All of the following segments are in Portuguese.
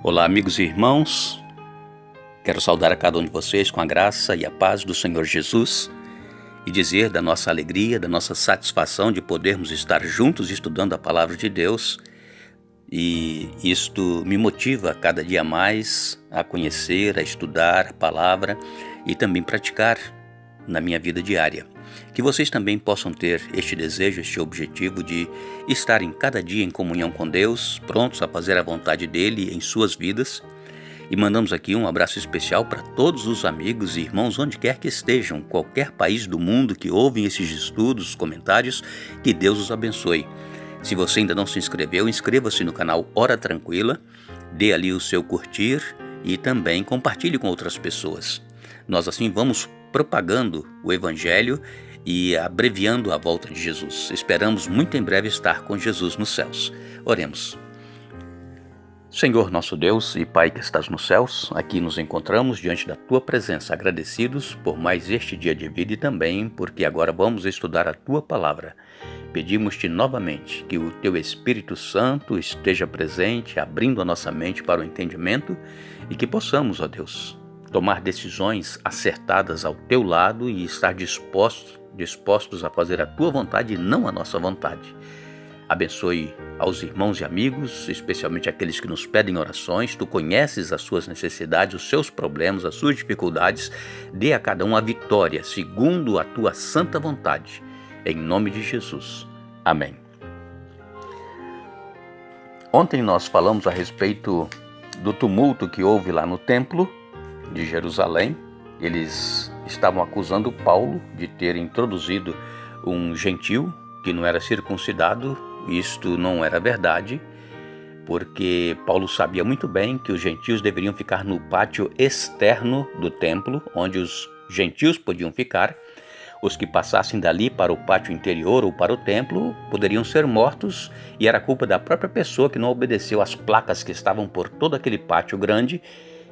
Olá, amigos e irmãos. Quero saudar a cada um de vocês com a graça e a paz do Senhor Jesus e dizer da nossa alegria, da nossa satisfação de podermos estar juntos estudando a palavra de Deus. E isto me motiva cada dia mais a conhecer, a estudar a palavra e também praticar na minha vida diária. Que vocês também possam ter este desejo, este objetivo de estarem cada dia em comunhão com Deus, prontos a fazer a vontade dEle em suas vidas. E mandamos aqui um abraço especial para todos os amigos e irmãos, onde quer que estejam, qualquer país do mundo que ouvem esses estudos, comentários, que Deus os abençoe. Se você ainda não se inscreveu, inscreva-se no canal Hora Tranquila, dê ali o seu curtir e também compartilhe com outras pessoas. Nós assim vamos propagando o Evangelho e abreviando a volta de Jesus. Esperamos muito em breve estar com Jesus nos céus. Oremos. Senhor nosso Deus e Pai que estás nos céus, aqui nos encontramos diante da Tua presença, agradecidos por mais este dia de vida e também porque agora vamos estudar a Tua palavra. Pedimos-te novamente que o Teu Espírito Santo esteja presente, abrindo a nossa mente para o entendimento e que possamos, ó Deus, tomar decisões acertadas ao Teu lado e estar dispostos a fazer a Tua vontade e não a nossa vontade. Abençoe aos irmãos e amigos, especialmente aqueles que nos pedem orações. Tu conheces as suas necessidades, os seus problemas, as suas dificuldades. Dê a cada um a vitória, segundo a Tua santa vontade. Em nome de Jesus. Amém. Ontem nós falamos a respeito do tumulto que houve lá no templo de Jerusalém. Eles estavam acusando Paulo de ter introduzido um gentil que não era circuncidado. Isto não era verdade, porque Paulo sabia muito bem que os gentios deveriam ficar no pátio externo do templo, onde os gentios podiam ficar. Os que passassem dali para o pátio interior ou para o templo poderiam ser mortos, e era culpa da própria pessoa que não obedeceu às placas que estavam por todo aquele pátio grande,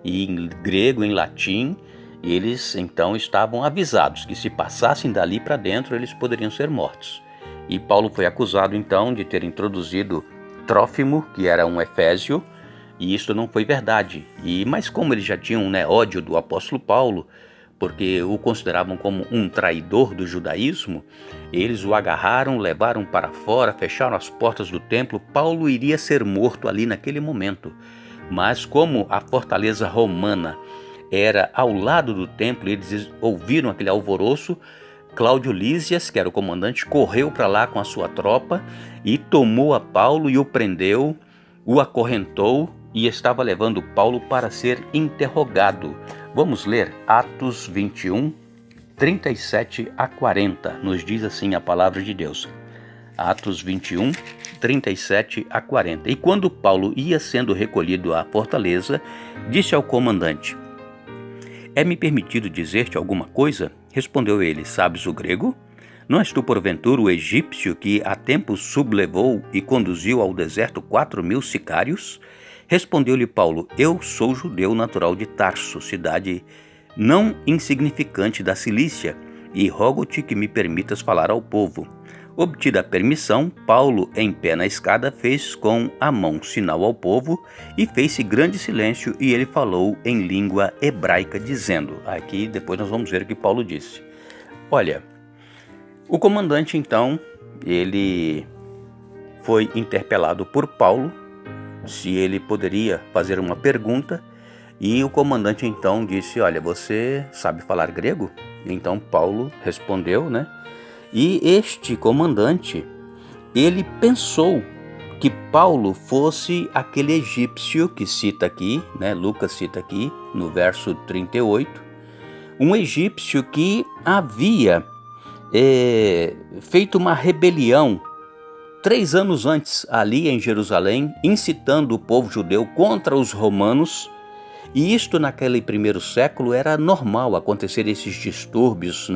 e em grego, em latim. Eles então estavam avisados que se passassem dali para dentro eles poderiam ser mortos. E Paulo foi acusado então de ter introduzido Trófimo, que era um efésio, e isso não foi verdade. Mas como eles já tinham ódio do apóstolo Paulo, porque o consideravam como um traidor do judaísmo, eles o agarraram, levaram para fora, fecharam as portas do templo. Paulo iria ser morto ali naquele momento. Mas como a fortaleza romana era ao lado do templo, eles ouviram aquele alvoroço. Cláudio Lísias, que era o comandante, correu para lá com a sua tropa e tomou a Paulo e o prendeu, o acorrentou e estava levando Paulo para ser interrogado. Vamos ler Atos 21, 37 a 40. Nos diz assim a palavra de Deus. Atos 21, 37 a 40. E quando Paulo ia sendo recolhido à fortaleza, disse ao comandante: "É-me permitido dizer-te alguma coisa?" Respondeu ele: "Sabes o grego? Não és tu porventura o egípcio que há tempo sublevou e conduziu ao deserto 4.000 sicários?" Respondeu-lhe Paulo: "Eu sou judeu natural de Tarso, cidade não insignificante da Cilícia, e rogo-te que me permitas falar ao povo." Obtida a permissão, Paulo, em pé na escada, fez com a mão sinal ao povo e fez-se grande silêncio, e ele falou em língua hebraica, dizendo... Aqui depois nós vamos ver o que Paulo disse. Olha, o comandante então, ele foi interpelado por Paulo, se ele poderia fazer uma pergunta, e o comandante então disse: "Olha, você sabe falar grego?" Então Paulo respondeu, E este comandante, ele pensou que Paulo fosse aquele egípcio que cita aqui, Lucas cita aqui no verso 38, um egípcio que havia feito uma rebelião 3 anos antes ali em Jerusalém, incitando o povo judeu contra os romanos. E isto naquele primeiro século era normal acontecer esses distúrbios,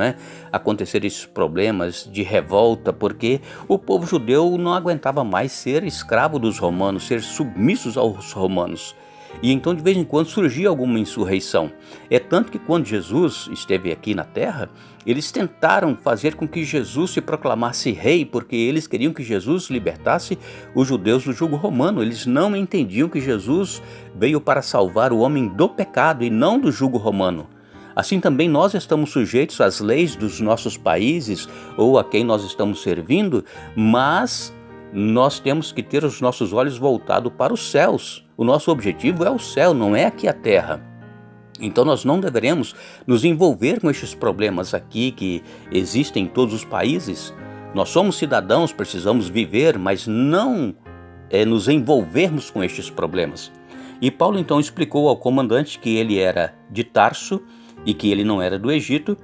acontecer esses problemas de revolta, porque o povo judeu não aguentava mais ser escravo dos romanos, ser submissos aos romanos. E então de vez em quando surgia alguma insurreição. É tanto que quando Jesus esteve aqui na terra, eles tentaram fazer com que Jesus se proclamasse rei, porque eles queriam que Jesus libertasse os judeus do jugo romano. Eles não entendiam que Jesus veio para salvar o homem do pecado e não do jugo romano. Assim também nós estamos sujeitos às leis dos nossos países ou a quem nós estamos servindo, mas nós temos que ter os nossos olhos voltados para os céus. O nosso objetivo é o céu, não é aqui a terra. Então nós não deveremos nos envolver com estes problemas aqui que existem em todos os países. Nós somos cidadãos, precisamos viver, mas não nos envolvermos com estes problemas. E Paulo então explicou ao comandante que ele era de Tarso e que ele não era do Egito,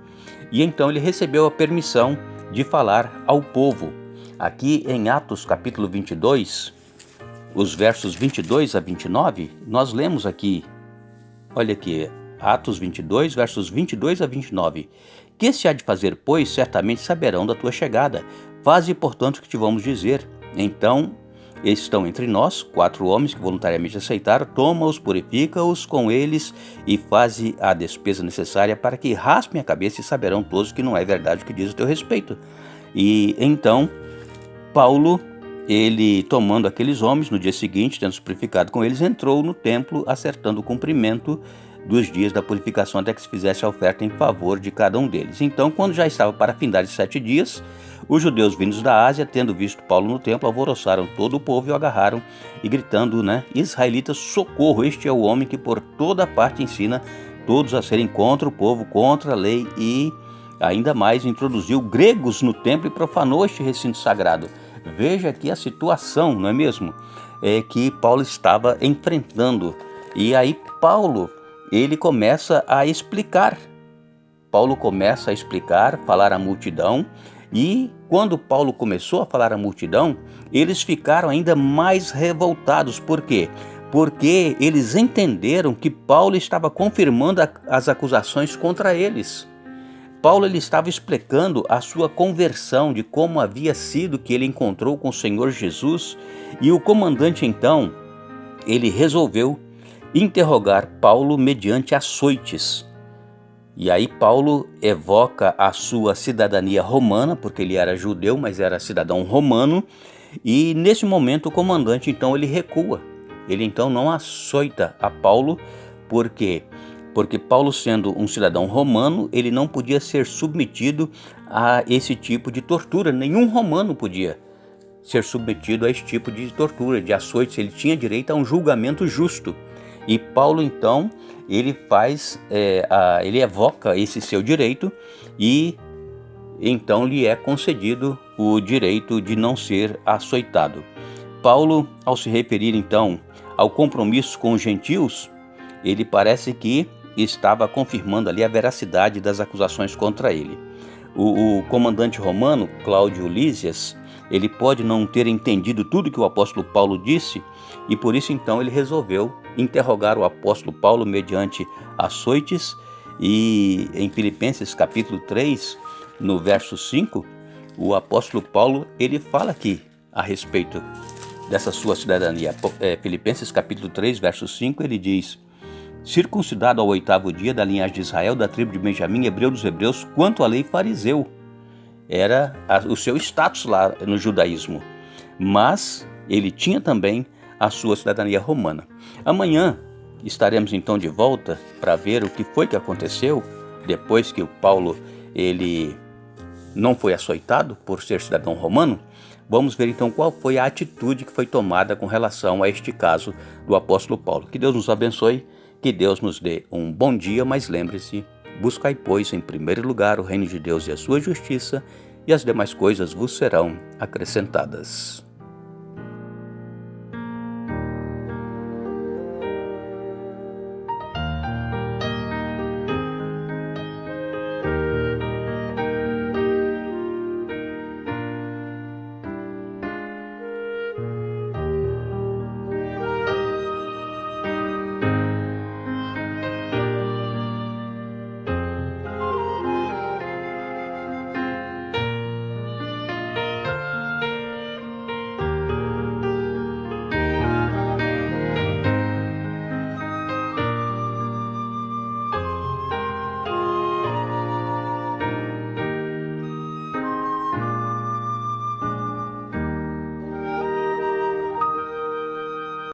e então ele recebeu a permissão de falar ao povo. Aqui em Atos capítulo 22, os versos 22 a 29, nós lemos aqui, olha aqui, Atos 22, versos 22 a 29. Que se há de fazer, pois, certamente saberão da tua chegada. Faze, portanto, o que te vamos dizer. Então, estão entre nós 4 homens que voluntariamente aceitaram, toma-os, purifica-os com eles e faze a despesa necessária para que raspem a cabeça e saberão todos que não é verdade o que diz a teu respeito. E então, Paulo, ele tomando aqueles homens, no dia seguinte, tendo se purificado com eles, entrou no templo, acertando o cumprimento dos dias da purificação até que se fizesse a oferta em favor de cada um deles. Então, quando já estava para findar de 7 dias, os judeus vindos da Ásia, tendo visto Paulo no templo, alvoroçaram todo o povo e o agarraram, e gritando, Israelitas, socorro, este é o homem que por toda parte ensina todos a serem contra o povo, contra a lei, e ainda mais introduziu gregos no templo e profanou este recinto sagrado. Veja aqui a situação, não é mesmo? Que Paulo estava enfrentando. E aí Paulo, ele começa a explicar. Falar à multidão. E quando Paulo começou a falar à multidão, eles ficaram ainda mais revoltados. Por quê? Porque eles entenderam que Paulo estava confirmando as acusações contra eles. Paulo ele estava explicando a sua conversão, de como havia sido que ele encontrou com o Senhor Jesus, e o comandante então, ele resolveu interrogar Paulo mediante açoites. E aí Paulo evoca a sua cidadania romana, porque ele era judeu, mas era cidadão romano, e nesse momento o comandante então ele recua. Ele então não açoita a Paulo, porque Paulo, sendo um cidadão romano, ele não podia ser submetido a esse tipo de tortura. Nenhum romano podia ser submetido a esse tipo de tortura, de açoites. Ele tinha direito a um julgamento justo. E Paulo, então, ele evoca esse seu direito e então lhe é concedido o direito de não ser açoitado. Paulo, ao se referir, então, ao compromisso com os gentios, ele parece que estava confirmando ali a veracidade das acusações contra ele. O comandante romano, Cláudio Lísias, ele pode não ter entendido tudo que o apóstolo Paulo disse e por isso então ele resolveu interrogar o apóstolo Paulo mediante açoites. E em Filipenses capítulo 3, no verso 5, o apóstolo Paulo ele fala aqui a respeito dessa sua cidadania. Filipenses capítulo 3, verso 5, ele diz: circuncidado ao 8º dia, da linhagem de Israel, da tribo de Benjamim, hebreu dos hebreus, quanto à lei fariseu. Era o seu status lá no judaísmo. Mas ele tinha também a sua cidadania romana. Amanhã estaremos então de volta para ver o que foi que aconteceu depois que o Paulo ele não foi açoitado por ser cidadão romano. Vamos ver então qual foi a atitude que foi tomada com relação a este caso do apóstolo Paulo. Que Deus nos abençoe. Que Deus nos dê um bom dia, mas lembre-se, buscai, pois, em primeiro lugar o reino de Deus e a sua justiça, e as demais coisas vos serão acrescentadas.